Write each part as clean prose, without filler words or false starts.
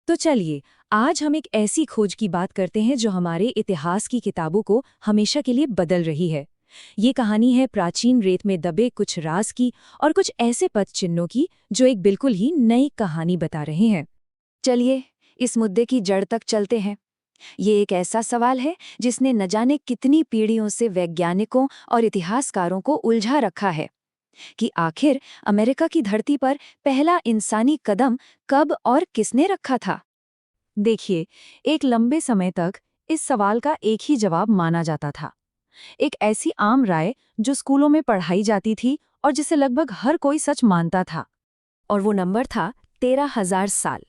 तो चलिए, आज हम एक ऐसी खोज की बात करते हैं जो हमारे इतिहास की किताबों को हमेशा के लिए बदल रही है। ये कहानी है प्राचीन रेत में दबे कुछ राज की और कुछ ऐसे पद चिन्हों की जो एक बिल्कुल ही नई कहानी बता रहे हैं। चलिए, इस मुद्दे की जड़ तक चलते हैं। ये एक ऐसा सवाल है जिसने न जाने कितनी पीढ़ियों से वैज्ञानिकों और इतिहासकारों को उलझा रखा है कि आखिर अमेरिका की धरती पर पहला इंसानी कदम कब और किसने रखा था। देखिए, एक लंबे समय तक इस सवाल का एक ही जवाब माना जाता था। एक ऐसी आम राय जो स्कूलों में पढ़ाई जाती थी और जिसे लगभग हर कोई सच मानता था। और वो नंबर था 13,000 साल।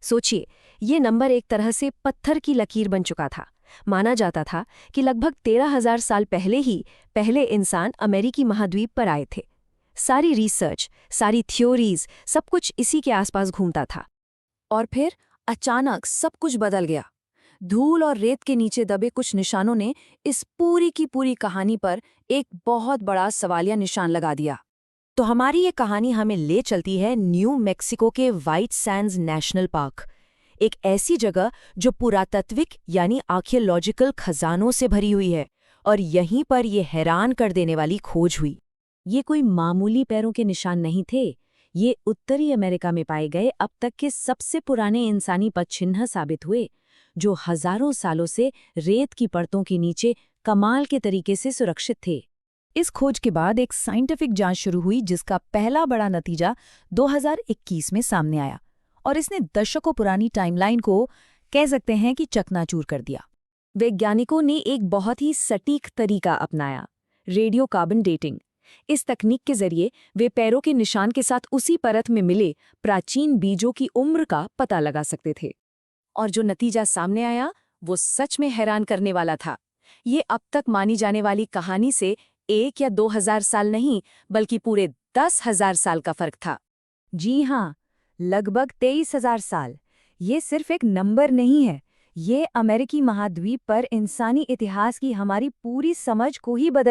सोचिए, ये नंबर एक तरह से पत्थर की लकीर बन चुका था। माना जाता था कि लगभग 13,000 साल पहले ही पहले इंसान अमेरिकी महाद्वीप पर आए थे। सारी रिसर्च, सारी थ्योरीज, सब कुछ इसी के आसपास घूमता था। और फिर अचानक सब कुछ बदल गया। धूल और रेत के नीचे दबे कुछ निशानों ने इस पूरी की पूरी कहानी पर एक बहुत बड़ा सवालिया निशान लगा दिया। तो हमारी ये कहानी हमें ले चलती है न्यू मैक्सिको के व्हाइट सैंड्स नेशनल पार्क, एक ऐसी जगह जो पुरातात्विक यानी आर्कियोलॉजिकल खजानों से भरी हुई है। और यहीं पर यह हैरान कर देने वाली खोज हुई। ये कोई मामूली पैरों के निशान नहीं थे। ये उत्तरी अमेरिका में पाए गए अब तक के सबसे पुराने इंसानी पदचिह्न साबित हुए, जो हजारों सालों से रेत की परतों के नीचे कमाल के तरीके से सुरक्षित थे। इस खोज के बाद एक साइंटिफिक जांच शुरू हुई जिसका पहला बड़ा नतीजा 2021 में सामने आया, और इसने दशकों पुरानी टाइमलाइन को कह सकते हैं कि चकनाचूर कर दिया। वैज्ञानिकों ने एक बहुत ही सटीक तरीका अपनाया, रेडियो कार्बन डेटिंग। इस तकनीक के जरिए वे पैरों के निशान के साथ उसी परत में मिले प्राचीन बीजों की उम्र का पता लगा सकते थे। और जो नतीजा सामने आया वो सच में हैरान करने वाला था। ये अब तक मानी जाने वाली कहानी से 1 या 2,000 साल नहीं, बल्कि पूरे 10,000 साल का फर्क था। जी हाँ, लगभग 23,000 साल। ये सिर्फ एक नंबर नहीं है, ये अमेरिकी महाद्वीप पर इंसानी इतिहास की हमारी पूरी समझ को ही बदल